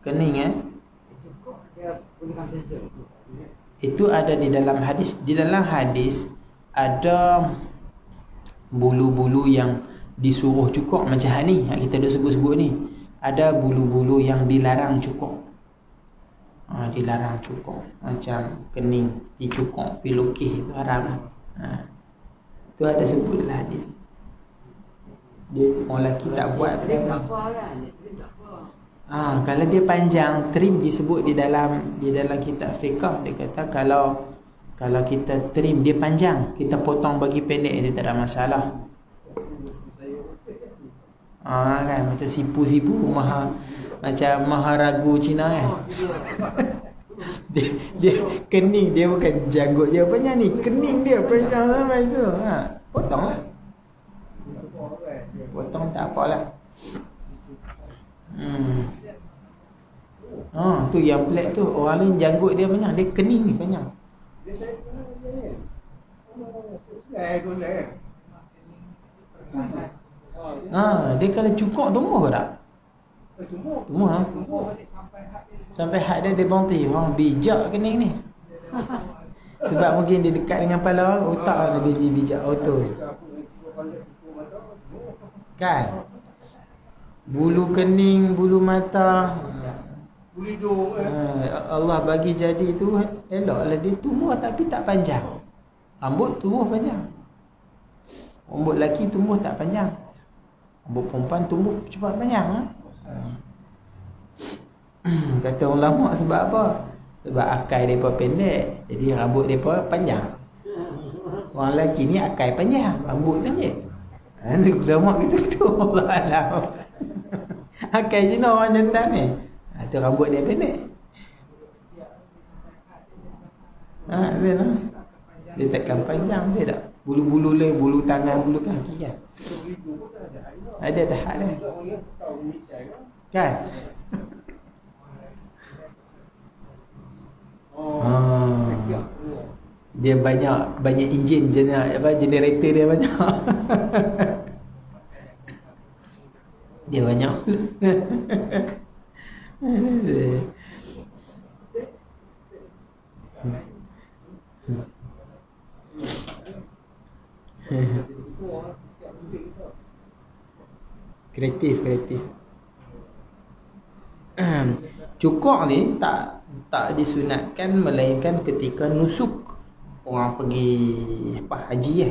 Kening itu ada di dalam hadis. Di dalam hadis ada bulu-bulu yang disuruh cukur macam ni, kita dah sebut-sebut ni. Ada bulu-bulu yang dilarang cukur. Dilarang cukur, macam kening dicukur, pilukih itu haram. Itu ada sebut dalam hadis. Dia orang lelaki tak buat kalau dia panjang, trim disebut di dalam kitab fiqh. Dia kata kalau kita trim dia panjang, kita potong bagi pendek, dia tak ada masalah. Kan macam sipu-sipu macam maharagu Cina kan. dia kening dia bukan janggut dia panjang ni, kening dia panjang sampai tu. Potonglah. Potong tak apalah. Tu yang pelik tu, orang lain janggut dia panjang, dia kening ni panjang. Dia kalau cukup tumbuh tak? Tumbuh sampai had dia berhenti. Bijak kening ni. Sebab mungkin dia dekat dengan kepala, otak dia bijak auto. Kan? Bulu kening, bulu mata, bulu hidung. Allah bagi jadi tu eloklah, dia tumbuh tapi tak panjang. Rambut tumbuh panjang. Rambut lelaki tumbuh tak panjang. Rambut perempuan tumbuh cepat panjang. Kata orang lama sebab apa? Sebab akal mereka pendek, jadi rambut mereka panjang. Orang lelaki ni akal panjang, rambut pendek. Ulama kita tu Allah Alam. Akal je orang jantan ni. Tu rambut dia pendek. Dia takkan panjang je tak? Bulu-bulu lain, bulu tangan, bulu kaki kan. Ada had dia. Kan? Dia banyak enjin, generator dia banyak. Dia banyak. Kreatif. Cukur ni tak disunatkan melainkan ketika nusuk. Orang pergi haji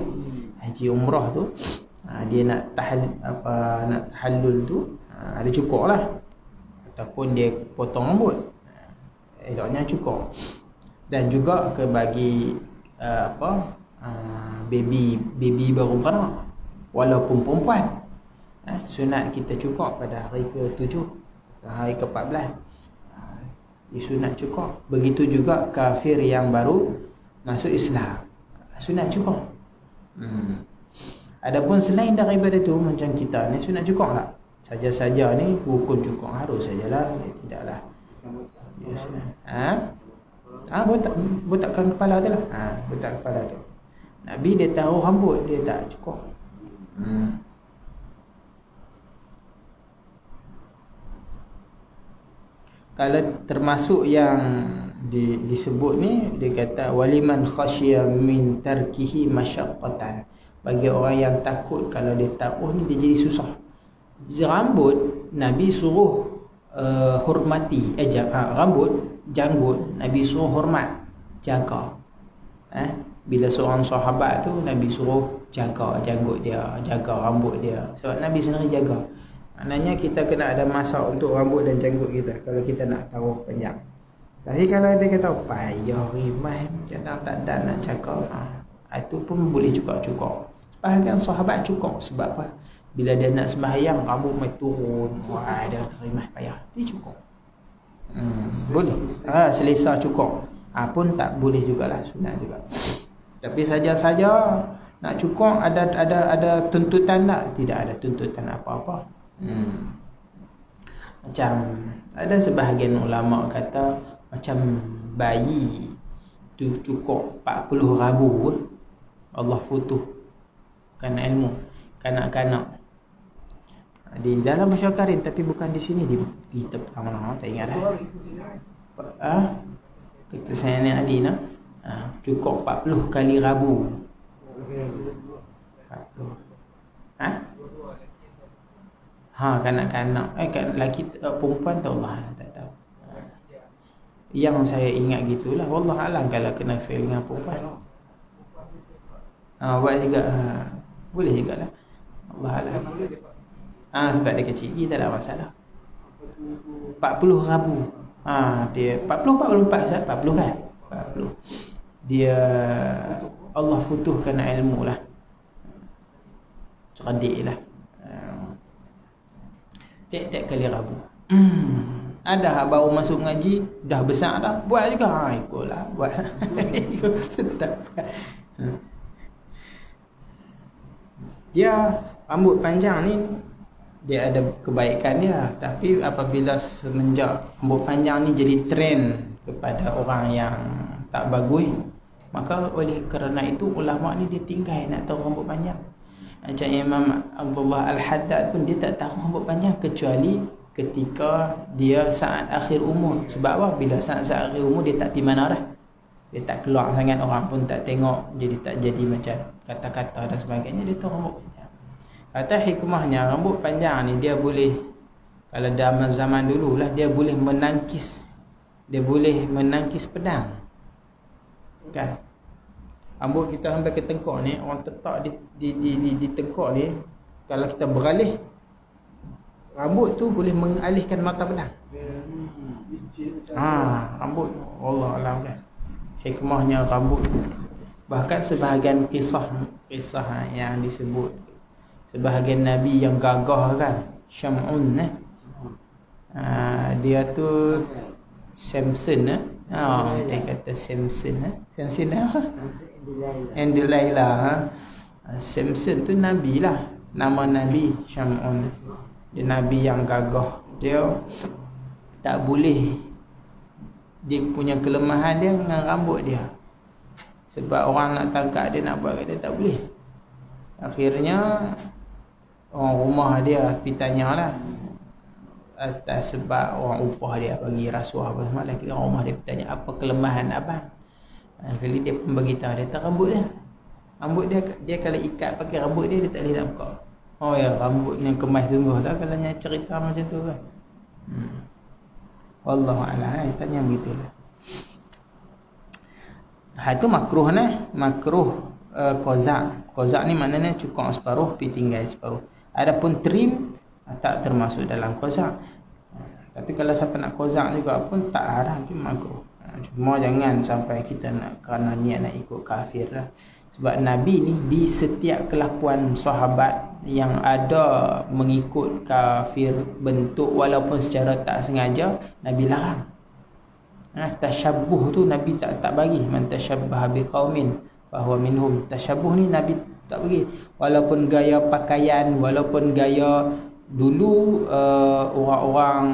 haji umrah tu, dia nak tahallul tu, ada cukur lah, ataupun dia potong rambut, eloknya cukur. Dan juga bagi baby baru beranak, walaupun perempuan, sunat kita cukur pada hari ke-7 hari ke-14, disunat cukur. Begitu juga kafir yang baru masuk Islam, sunat cukur. Adapun selain daripada tu, macam kita ni sunat cukur tak? Saja-saja ni hukum cukur harus sajalah, dia tidaklah. Botakkan kepala tu lah. Botak kepala tu. Nabi dia tahu rambut, dia tak cukur. Kalau termasuk yang disebut ni, dia kata waliman khasyiya min tarkihi masyaqqatan, bagi orang yang takut kalau dia tahu ni dia jadi susah. Rambut Nabi suruh hormati, rambut janggut Nabi suruh hormat, jaga. Bila seorang sahabat tu Nabi suruh jaga janggut dia, jaga rambut dia. Sebab Nabi sendiri jaga. Maknanya kita kena ada masa untuk rambut dan janggut kita kalau kita nak taruh panjang. Tapi kalau dia kata payah rimai, kadang tak ada nak jaga, itu pun boleh juga cukup. Sebahagian sahabat cukup. Sebab apa? Bila dia nak sembahyang rambut mai turun, dia rimai payah. Dia cukup. Boleh. Selesa cukup. Pun tak boleh jugalah, sunat juga. Tapi saja-saja nak cukup ada tuntutan tak? Tidak ada tuntutan apa-apa. Macam ada sebahagian ulama kata macam bayi tu cukup 40 rabu Allah futuh kerana ilmu kanak-kanak di dalam masyarakat Karim, tapi bukan di sini, di kita mana tak ingat kata saya ni Ali cukup 40 kali rabu. 40 kanak-kanak lelaki perempuan tu Allah tak tahu. Yang saya ingat gitulah, wallah alam kalau kena dengan perempuan. Buat juga boleh jugalah. Allah alam. Sebab dia kecil tak ada masalah. 40 rabu. Dia 40 kan? 40. Dia Allah futuhkan ilmu lah. Cerdik lah. Tiap-tiap kali rabu. Ada baru masuk ngaji, dah besar dah, buat juga. Ikutlah, buat. Tetap. Dia rambut panjang ni dia ada kebaikan dia, tapi apabila semenjak rambut panjang ni jadi trend kepada orang yang tak bagus, maka oleh kerana itu ulama ni dia tinggal nak tahu rambut panjang. Macam Imam Abdullah Al-Haddad pun dia tak tahu rambut panjang kecuali ketika dia saat akhir umur. Sebab apa? Bila saat akhir umur dia tak pergi mana dah. Dia tak keluar sangat, orang pun tak tengok, jadi tak jadi macam kata-kata dan sebagainya, dia tahu rambut panjang. Kata hikmahnya rambut panjang ni dia boleh, kalau zaman dulu lah, dia boleh menangkis. Dia boleh menangkis pedang. Kan? Rambut kita sampai ke tengkok ni, orang tetak di tengkok ni, kalau kita beralih, rambut tu boleh mengalihkan mata pedang. Rambut Allah alam kan. Hikmahnya rambut. Bahkan sebahagian kisah yang disebut, sebahagian Nabi yang gagah kan, Syam'un dia tu Samson dia kata Samson Delilah. Samson tu Nabi lah, nama Nabi Syam'un. Dia Nabi yang gagah. Dia tak boleh, dia punya kelemahan dia dengan rambut dia. Sebab orang nak tangkap dia, nak buat kat dia, tak boleh. Akhirnya orang rumah dia pergi tanyalah, atas sebab orang upah dia bagi rasuah apa semua, lagi orang rumah dia bertanya apa kelemahan abang. Kali dia pun beritahu dia tak rambut dia. Rambut dia kalau ikat pakai rambut dia tak boleh nak buka. Oh ya, rambutnya kemas sungguh lah kalau nak cerita macam tu kan. Wallahu a'lam, tanya begitulah. Itu makruh makruh qazak. Qazak ni maknanya cukur separuh, pi tinggal separuh. Adapun trim tak termasuk dalam qazak. Tapi kalau siapa nak qazak juga pun tak haram, cuma makruh. Cuma jangan sampai kita nak kerana niat nak ikut kafir lah. Sebab Nabi ni di setiap kelakuan sahabat yang ada mengikut kafir bentuk walaupun secara tak sengaja, Nabi larang. Tashabbuh tu Nabi tak bagi. Man tashabbaha biqaumin fahuwa minhum. Tashabbuh ni Nabi tak bagi. Walaupun gaya pakaian, walaupun gaya dulu orang-orang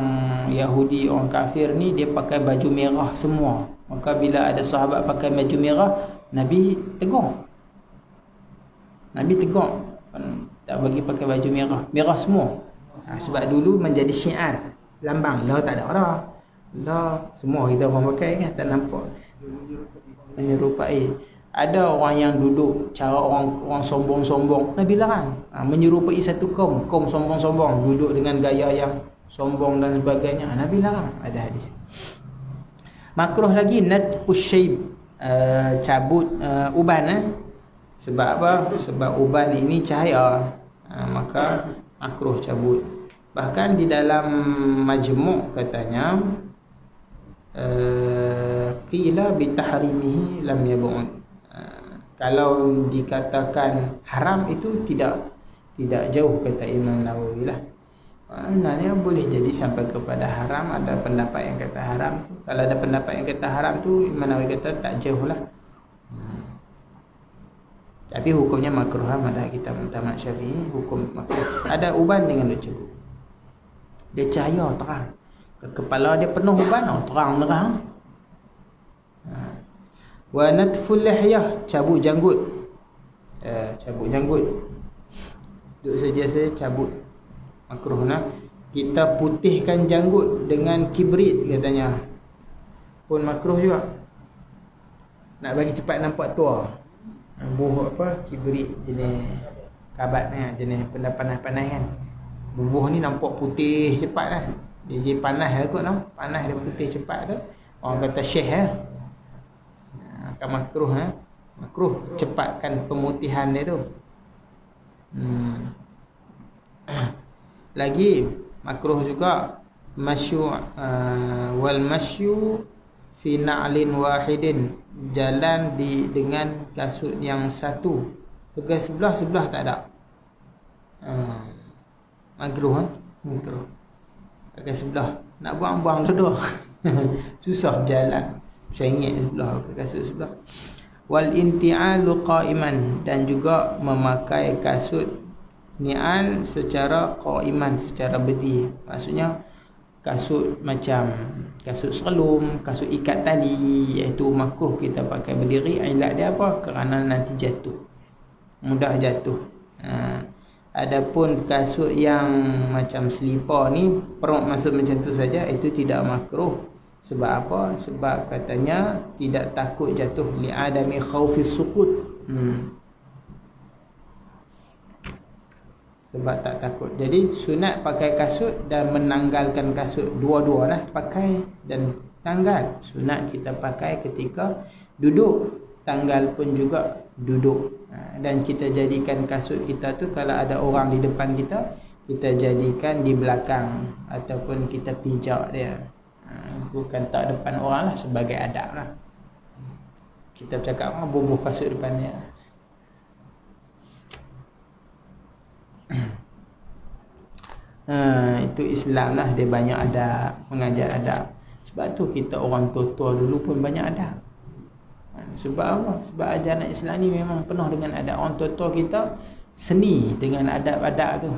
Yahudi, orang kafir ni dia pakai baju merah semua. Maka bila ada sahabat pakai baju merah, Nabi tegur. Tak bagi pakai baju merah semua. Sebab dulu menjadi syiar, lambang. Lah tak ada dah. Lah semua kita orang pakai kan, tak nampak. Menyerupai. Ada orang yang duduk cara orang sombong-sombong, Nabi larang. Menyerupai satu kaum sombong-sombong, duduk dengan gaya yang sombong dan sebagainya, Nabi larang. Ada hadis. Makruh lagi natqus syaib. cabut uban sebab apa? Sebab uban ini cahaya, maka makruh cabut. Bahkan di dalam majmu' katanya qila bi tahrimihi lam yab'ud. Kalau dikatakan haram itu tidak jauh, kata Imam Nawawi lah. Maknanya boleh jadi sampai kepada haram. Ada pendapat yang kata haram. Kalau ada pendapat yang kata haram tu, Imam Nawawi kata tak jauh lah. Tapi hukumnya makruh lah. Madhab kita Mazhab Syafi'i hukum makruh. Ada uban dengan dia cukup. Dia cahaya terang. Kepala dia penuh uban, terang. Wa natful lihyah, cabut janggut. Cabut janggut. Duk saja saya cabut. Makruh nah. Kita putihkan janggut dengan kibrit katanya. Pun makruh juga. Nak bagi cepat nampak tua. Bubuh apa? Kibrit jenis kabat ni, jenis panas-panas kan. Bubuh ni nampak putih cepat lah. Dia jadi panas lah kot tau. Panas dia putih cepat tu. Orang kata syekh akan makruh makruh cepatkan pemutihan dia tu. Lagi makruh juga masyu wal masyu fi na'lin wahidin, jalan dengan kasut yang satu. Pegang sebelah tak ada. Makruh makruh. Pegang sebelah nak buang-buang dua-dua. Susah berjalan. Sengit sebelah ke kasut sebelah. Wal inti'alu qa'iman, dan juga memakai kasut ni'al secara qa'iman, secara berdiri. Maksudnya kasut macam kasut serlum, kasut ikat tali, iaitu makruh kita pakai berdiri. Ilat dia apa? Kerana nanti jatuh, mudah jatuh. Adapun kasut yang macam selipar ni, perut masuk macam tu saja, itu tidak makruh. Sebab apa? Sebab katanya tidak takut jatuh, li'adami khawfis suqut. Sebab tak takut. Jadi sunat pakai kasut dan menanggalkan kasut. Dua-dua lah, pakai dan tanggal. Sunat kita pakai ketika duduk, tanggal pun juga duduk. Dan kita jadikan kasut kita tu, kalau ada orang di depan kita, kita jadikan di belakang, ataupun kita pijak dia. Bukan tak depan orang lah, sebagai adab lah. Kita bercakap, bubuh kasut depan dia. Itu Islam lah, dia banyak adab, mengajar adab. Sebab tu kita orang tua-tua dulu pun banyak adab. Sebab apa? Sebab ajaran Islam ni memang penuh dengan adab. Orang tua-tua kita seni dengan adab-adab tu.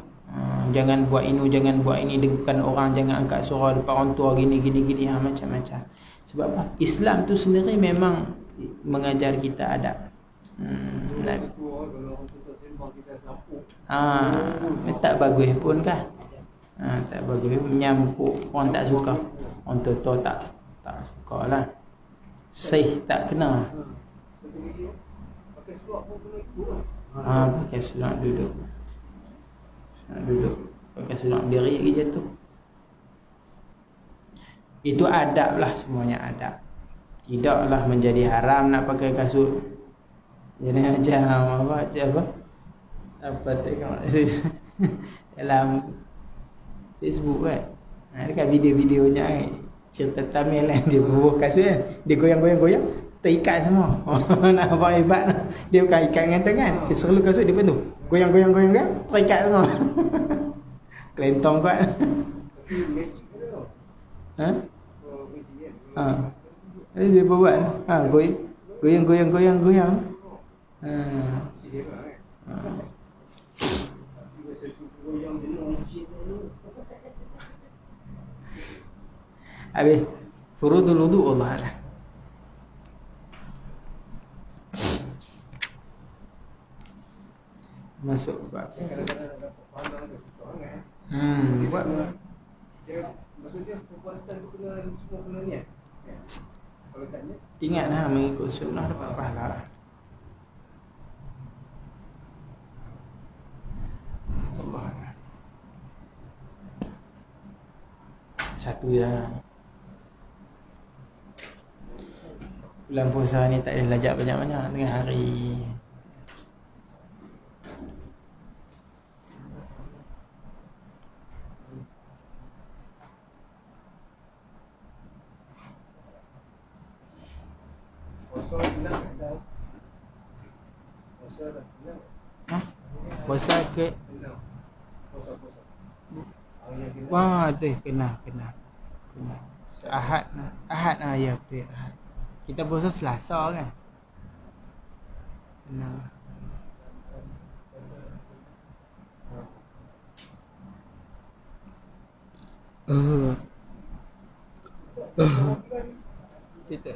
Jangan buat ini, jangan buat ini depan orang, jangan angkat suara depan orang tua, gini macam-macam. Sebab apa? Islam tu sendiri memang mengajar kita adab. Tak bagus pun kan. Tak bagus, menyampuk orang tak suka. Orang tua tak suka lah. Sih tak kena. Pakai seluar duduk. Pakai seluar diri lagi jatuh. Itu adab lah, semuanya adab. Tidaklah menjadi haram nak pakai kasut. Jadi macam apa tengok dalam Facebook kan. Dekat video-videonya cerita Tamil kan, dia bubuh kasut kan, dia goyang-goyang terikat semua. Nak apa hebat lah. Dia bukan ikat dengan tangan, dia serlu kasut dia pun tu goyang-goyang kan, terikat semua. Kelentong kuat. Dia buat goyang. Habis furudul wudu Allah lah. Masuk bab. Buat maksudnya perbuatan tu semua kena niat. Kalau tak niat, ingatlah mengikut sunnah dapat pahala. Allah. Satu ya. Bulan puasa ni tak payah lajak banyak-banyak tengah hari. Kosong senang dah. Kosong dah senang. Ha? Puasa ke? Senang. Kosong. Hari yang kena. Wah, tu kena. Ahad lah ya betul. Ahad. Kita puasa Selasa kan? Kena. Tidak.